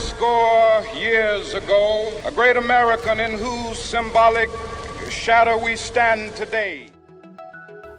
Score years ago, a great American in whose symbolic shadow we stand today.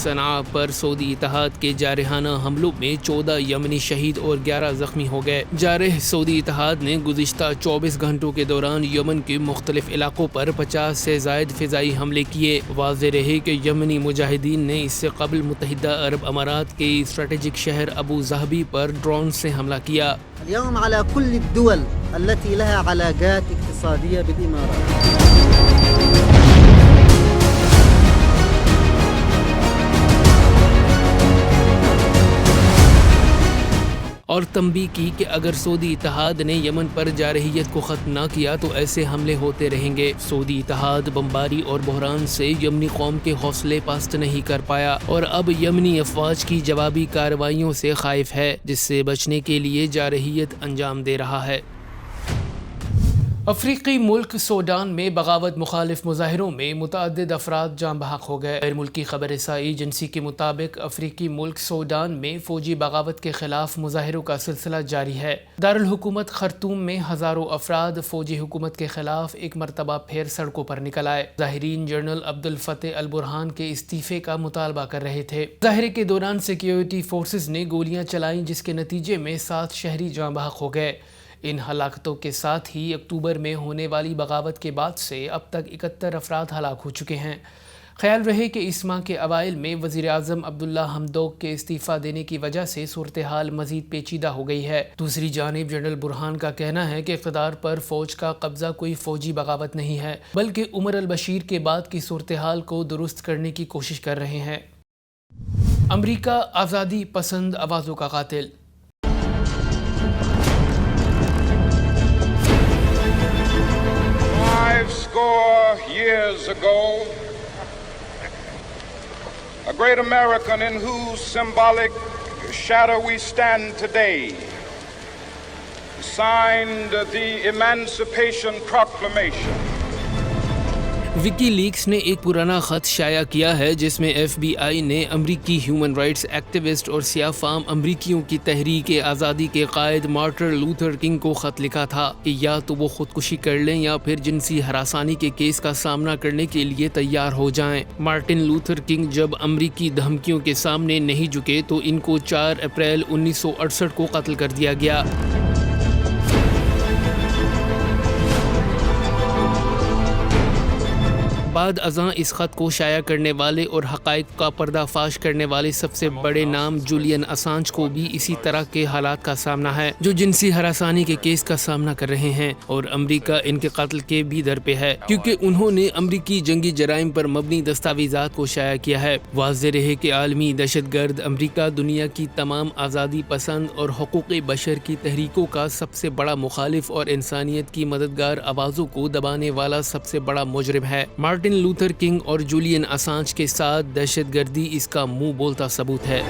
صنعاء پر سعودی اتحاد کے جارحانہ حملوں میں 14 یمنی شہید اور 11 زخمی ہو گئے۔ جارح سعودی اتحاد نے گزشتہ 24 گھنٹوں کے دوران یمن کے مختلف علاقوں پر 50 سے زائد فضائی حملے کیے۔ واضح رہے کہ یمنی مجاہدین نے اس سے قبل متحدہ عرب امارات کے اسٹریٹجک شہر ابو ظہبی پر ڈرون سے حملہ کیا۔ اليوم على كل الدول التي لها علاقات اقتصادية بالإمارات اور تنبیہ کی کہ اگر سعودی اتحاد نے یمن پر جارحیت کو ختم نہ کیا تو ایسے حملے ہوتے رہیں گے۔ سعودی اتحاد بمباری اور بحران سے یمنی قوم کے حوصلے پست نہیں کر پایا اور اب یمنی افواج کی جوابی کارروائیوں سے خائف ہے، جس سے بچنے کے لیے جارحیت انجام دے رہا ہے۔ افریقی ملک سوڈان میں بغاوت مخالف مظاہروں میں متعدد افراد جاں بحق ہو گئے۔ غیر ملکی خبر رسائی ایجنسی کے مطابق افریقی ملک سوڈان میں فوجی بغاوت کے خلاف مظاہروں کا سلسلہ جاری ہے۔ دارالحکومت خرطوم میں ہزاروں افراد فوجی حکومت کے خلاف ایک مرتبہ پھر سڑکوں پر نکل آئے۔ ظاہرین جنرل عبدالفتاح البرہان کے استعفے کا مطالبہ کر رہے تھے۔ مظاہرے کے دوران سیکیورٹی فورسز نے گولیاں چلائیں، جس کے نتیجے میں 7 شہری جاں بحق ہو گئے۔ ان ہلاکتوں کے ساتھ ہی اکتوبر میں ہونے والی بغاوت کے بعد سے اب تک 71 افراد ہلاک ہو چکے ہیں۔ خیال رہے کہ اس ماہ کے اوائل میں وزیر اعظم عبداللہ حمدوک کے استعفیٰ دینے کی وجہ سے صورتحال مزید پیچیدہ ہو گئی ہے۔ دوسری جانب جنرل برہان کا کہنا ہے کہ اقتدار پر فوج کا قبضہ کوئی فوجی بغاوت نہیں ہے، بلکہ عمر البشیر کے بعد کی صورتحال کو درست کرنے کی کوشش کر رہے ہیں۔ امریکہ آزادی پسند آوازوں کا قاتل۔ 50 years ago, a great American in whose symbolic shadow we stand today signed the Emancipation Proclamation. WikiLeaks نے ایک پرانا خط شائع کیا ہے جس میں ایف بی آئی نے امریکی ہیومن رائٹس ایکٹیوسٹ اور سیاہ فام امریکیوں کی تحریک آزادی کے قائد مارٹن لوتھر کنگ کو خط لکھا تھا کہ یا تو وہ خودکشی کر لیں یا پھر جنسی ہراسانی کے کیس کا سامنا کرنے کے لیے تیار ہو جائیں۔ مارٹن لوتھر کنگ جب امریکی دھمکیوں کے سامنے نہیں جھکے تو ان کو 4 اپریل 1968 کو قتل کر دیا گیا۔ بعد ازاں اس خط کو شائع کرنے والے اور حقائق کا پردہ فاش کرنے والے سب سے بڑے نام جولین اسانج کو بھی اسی طرح کے حالات کا سامنا ہے، جو جنسی ہراسانی کے کیس کا سامنا کر رہے ہیں، اور امریکہ ان کے قتل کے بھی در پہ ہے کیونکہ انہوں نے امریکی جنگی جرائم پر مبنی دستاویزات کو شائع کیا ہے۔ واضح رہے کہ عالمی دہشت گرد امریکہ دنیا کی تمام آزادی پسند اور حقوق بشر کی تحریکوں کا سب سے بڑا مخالف اور انسانیت کی مددگار آوازوں کو دبانے والا سب سے بڑا مجرم ہے۔ مارٹن لوتھر کنگ اور جولین اسانج کے ساتھ دہشت گردی اس کا منہ بولتا ثبوت ہے۔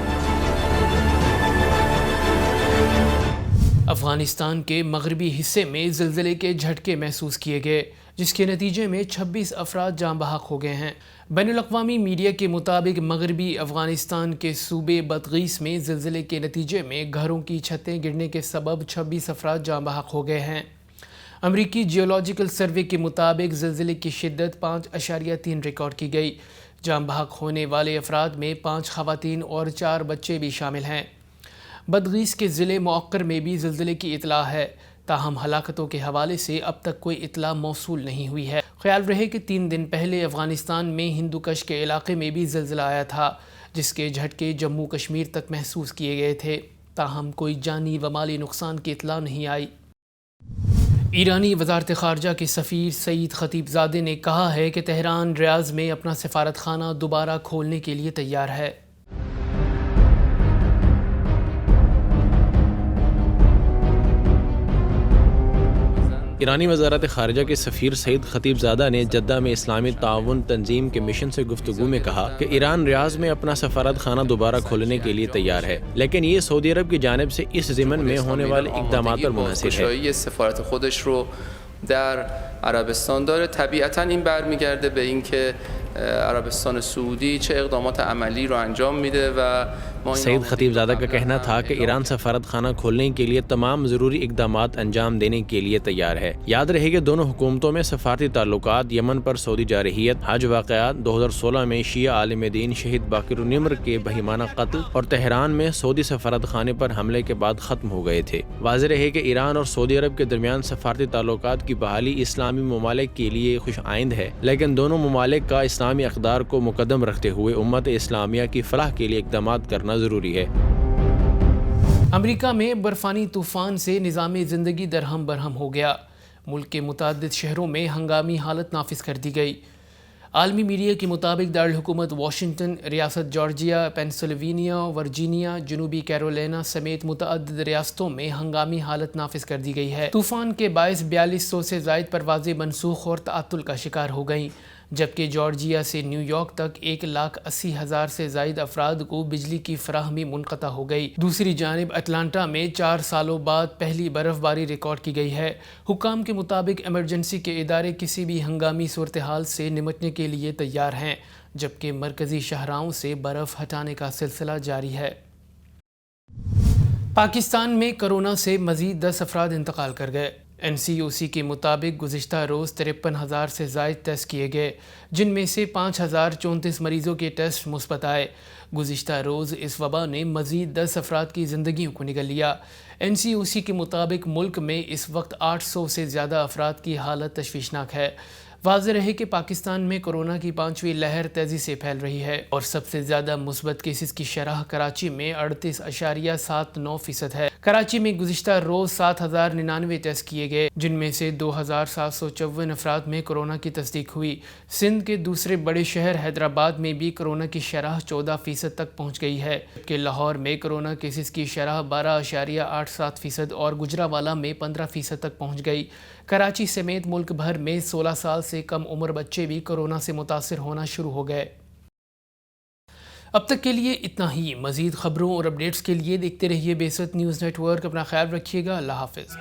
افغانستان کے مغربی حصے میں زلزلے کے جھٹکے محسوس کیے گئے، جس کے نتیجے میں 26 افراد جاں بحق ہو گئے ہیں۔ بین الاقوامی میڈیا کے مطابق مغربی افغانستان کے صوبے بدغیس میں زلزلے کے نتیجے میں گھروں کی چھتیں گرنے کے سبب 26 افراد جاں بحق ہو گئے ہیں۔ امریکی جیولوجیکل سروے کے مطابق زلزلے کی شدت 5.3 ریکارڈ کی گئی۔ جاں بحق ہونے والے افراد میں 5 خواتین اور 4 بچے بھی شامل ہیں۔ بدغیس کے ضلع موقر میں بھی زلزلے کی اطلاع ہے، تاہم ہلاکتوں کے حوالے سے اب تک کوئی اطلاع موصول نہیں ہوئی ہے۔ خیال رہے کہ 3 دن پہلے افغانستان میں ہندوکش کے علاقے میں بھی زلزلہ آیا تھا، جس کے جھٹکے جموں کشمیر تک محسوس کیے گئے تھے، تاہم کوئی جانی و مالی نقصان کی اطلاع نہیں آئی۔ ایرانی وزارت خارجہ کے سفیر سعید خطیب زادے نے کہا ہے کہ تہران ریاض میں اپنا سفارت خانہ دوبارہ کھولنے کے لیے تیار ہے۔ ایرانی وزارت خارجہ کے سفیر سعید خطیب زادہ نے جدہ میں اسلامی تعاون تنظیم کے مشن سے گفتگو میں کہا کہ ایران ریاض میں اپنا سفارت خانہ دوبارہ کھولنے کے لیے تیار ہے، لیکن یہ سعودی عرب کی جانب سے اس ضمن میں ہونے والے اقدامات پر منحصر ہے۔ سفارت خودش رو در عربستان داره. طبیعتاً این برمیگرده به اینکه عربستان سعودی چه اقدامات عملی رو انجام میده و سعید خطیب زادہ کا کہنا تھا کہ ایران سفارت خانہ کھولنے کے لیے تمام ضروری اقدامات انجام دینے کے لیے تیار ہے۔ یاد رہے کہ دونوں حکومتوں میں سفارتی تعلقات، یمن پر سعودی جارحیت، حج واقعات، 2016 میں شیعہ عالم دین شہید باقر النمر کے بہیمانہ قتل اور تہران میں سعودی سفارت خانے پر حملے کے بعد ختم ہو گئے تھے۔ واضح رہے کہ ایران اور سعودی عرب کے درمیان سفارتی تعلقات کی بحالی اسلامی ممالک کے لیے خوش آئند ہے، لیکن دونوں ممالک کا اسلامی اقدار کو مقدم رکھتے ہوئے امت اسلامیہ کی فلاح کے لیے اقدامات کرنا ضروری ہے۔ امریکہ میں برفانی طوفان سے نظام زندگی درہم برہم ہو گیا۔ ملک کے متعدد شہروں میں ہنگامی حالت نافذ کر دی گئی۔ عالمی میڈیا کے مطابق دارالحکومت واشنگٹن، ریاست جارجیا، پینسلوینیا، ورجینیا، جنوبی کیرولینا سمیت متعدد ریاستوں میں ہنگامی حالت نافذ کر دی گئی ہے۔ طوفان کے باعث 4200 سے زائد پروازیں منسوخ اور تعطل کا شکار ہو گئیں، جبکہ جارجیا سے نیو یارک تک 1,80,000 سے زائد افراد کو بجلی کی فراہمی منقطع ہو گئی۔ دوسری جانب اٹلانٹا میں 4 سالوں بعد پہلی برف باری ریکارڈ کی گئی ہے۔ حکام کے مطابق ایمرجنسی کے ادارے کسی بھی ہنگامی صورتحال سے نمٹنے کے لیے تیار ہیں، جبکہ مرکزی شاہراہوں سے برف ہٹانے کا سلسلہ جاری ہے۔ پاکستان میں کرونا سے مزید 10 افراد انتقال کر گئے۔ NCOC کے مطابق گزشتہ روز 53,000 سے زائد ٹیسٹ کیے گئے، جن میں سے 5,034 مریضوں کے ٹیسٹ مثبت آئے۔ گزشتہ روز اس وبا نے مزید 10 افراد کی زندگیوں کو نگل لیا۔ NCOC کے مطابق ملک میں اس وقت 800 سے زیادہ افراد کی حالت تشویشناک ہے۔ واضح رہے کہ پاکستان میں کورونا کی 5ویں لہر تیزی سے پھیل رہی ہے اور سب سے زیادہ مثبت کیسز کی شرح کراچی میں 38.79% ہے۔ کراچی میں گزشتہ روز 7,099 ٹیسٹ کیے گئے، جن میں سے 2,754 افراد میں کورونا کی تصدیق ہوئی۔ سندھ کے دوسرے بڑے شہر حیدرآباد میں بھی کورونا کی شرح 14% تک پہنچ گئی ہے، جبکہ لاہور میں کورونا کیسز کی شرح 12.87% اور گجرانوالہ میں 15% تک پہنچ گئی۔ کراچی سمیت ملک بھر میں 16 سال سے کم عمر بچے بھی کورونا سے متاثر ہونا شروع ہو گئے۔ اب تک کے لیے اتنا ہی۔ مزید خبروں اور اپڈیٹس کے لیے دیکھتے رہیے بے ست نیوز نیٹ ورک۔ اپنا خیال رکھیے گا۔ اللہ حافظ۔